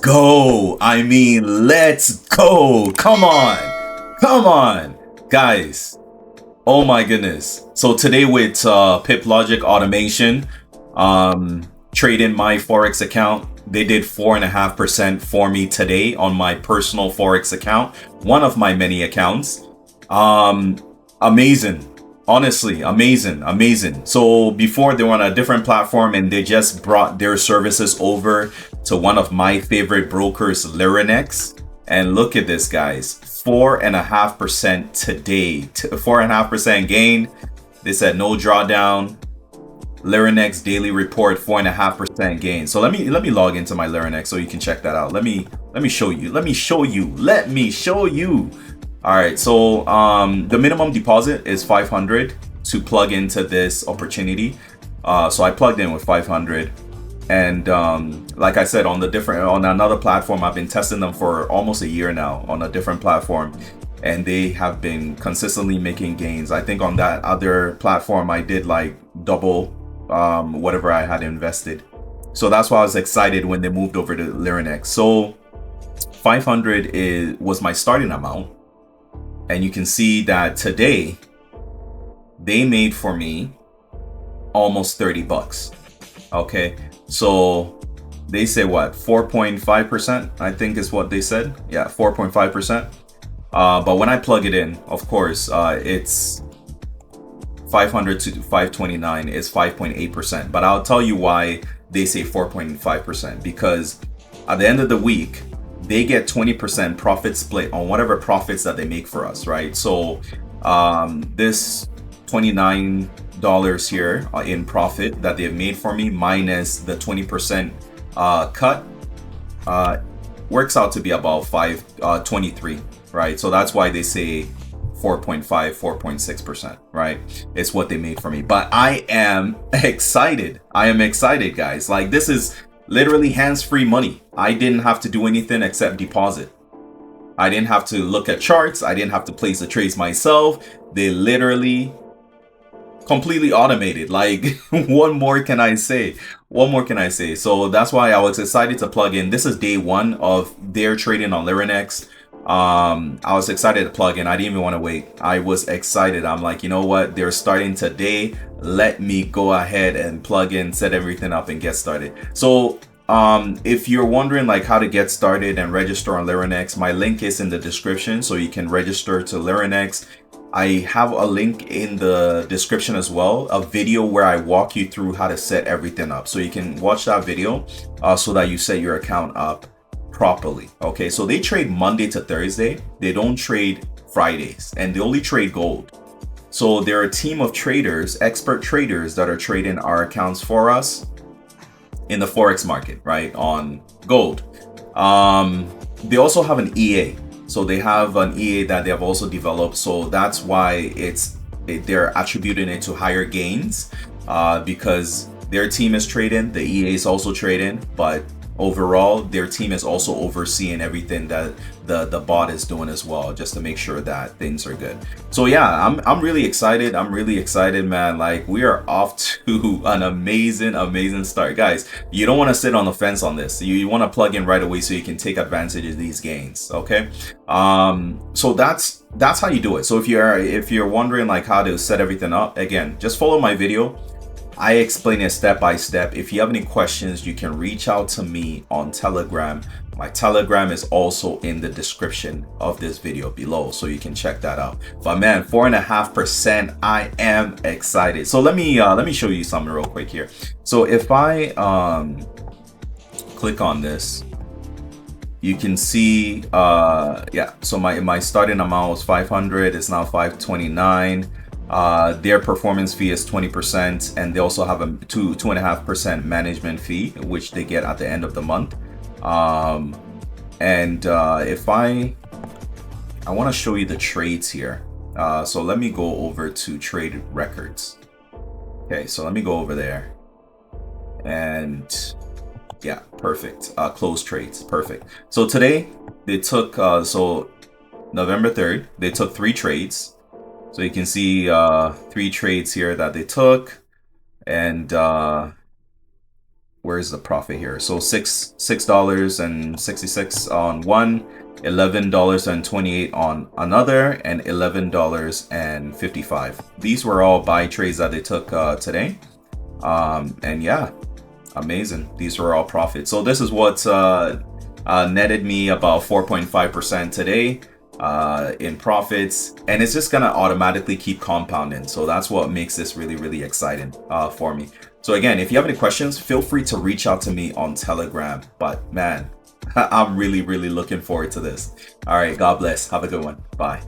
go. I mean, let's go. Come on. Come on. Guys, oh my goodness. So today with Piplogic automation, trading my Forex account, they did 4.5% for me today on my personal Forex account, one of my many accounts. Amazing. Honestly, amazing. So before they were on a different platform and they just brought their services over to one of my favorite brokers, Lirunex. And look at this, guys, 4.5% today, 4.5% gain. They said no drawdown. Lirunex daily report, 4.5% gain. So let me log into my Lirunex so you can check that out. Let me show you. All right, so the minimum deposit is 500 to plug into this opportunity. So I plugged in with 500, and like I said, on another platform, I've been testing them for almost a year now on a different platform, and they have been consistently making gains. I think on that other platform, I did like double whatever I had invested. So that's why I was excited when they moved over to Lirunex. So 500 was my starting amount. And you can see that today they made for me almost 30 bucks. Okay, so they say what, 4.5%, I think is what they said. Yeah, 4.5%. But when I plug it in, of course, it's 500 to 529 is 5.8%. But I'll tell you why they say 4.5%, because at the end of the week, they get 20% profit split on whatever profits that they make for us, right? So this $29 here in profit that they've made for me minus the 20% cut works out to be about 523, right? So that's why they say 4.5, 4.6%, right? It's what they made for me. But I am excited. Guys. Like, this is literally hands-free money. I didn't have to do anything except deposit. I didn't have to look at charts. I didn't have to place the trades myself. They literally completely automated. Like, what more can I say? So that's why I was excited to plug in. This is day one of their trading on Lirunex. I was excited to plug in. I didn't even want to wait. I was excited. I'm like, you know what? They're starting today. Let me go ahead and plug in, set everything up, and get started. So if you're wondering like how to get started and register on Lirunex, my link is in the description, so you can register to Lirunex. I have a link in the description as well, a video where I walk you through how to set everything up. So you can watch that video so that you set your account up properly. Okay, so they trade Monday to Thursday. They don't trade Fridays, and they only trade gold. So they're a team of traders, expert traders that are trading our accounts for us in the Forex market, right, on gold. They also have an EA. So they have an EA that they have also developed. So that's why they're attributing it to higher gains because their team is trading, the EA is also trading, but overall their team is also overseeing everything that the bot is doing as well, just to make sure that things are good. So yeah, I'm really excited. Man. Like, we are off to an amazing start, guys. You don't want to sit on the fence on this. You want to plug in right away so you can take advantage of these gains. Okay, so that's how you do it. So if you're wondering like how to set everything up, again, just follow my video. I explain it step by step. If you have any questions, you can reach out to me on Telegram. My Telegram is also in the description of this video below, so you can check that out. But man, 4.5%, I am excited. So let me show you something real quick here. So if I click on this, you can see yeah, so my starting amount was 500. It's now 529. Their performance fee is 20%, and they also have a 2.5% management fee, which they get at the end of the month. If I want to show you the trades here, so let me go over to trade records. Okay, so let me go over there, and yeah, perfect. Close trades, perfect. So today they took so November 3rd, they took 3 trades. So you can see 3 trades here that they took, and where's the profit here? So $6.66 on one, $11.28 on another, and $11.55. These were all buy trades that they took today. And yeah, amazing. These were all profits. So this is what netted me about 4.5% today in profits, and it's just gonna automatically keep compounding. So that's what makes this really, really exciting for me. So again, if you have any questions, feel free to reach out to me on Telegram. But man, I'm really, really looking forward to this. All right, God bless. Have a good one. Bye.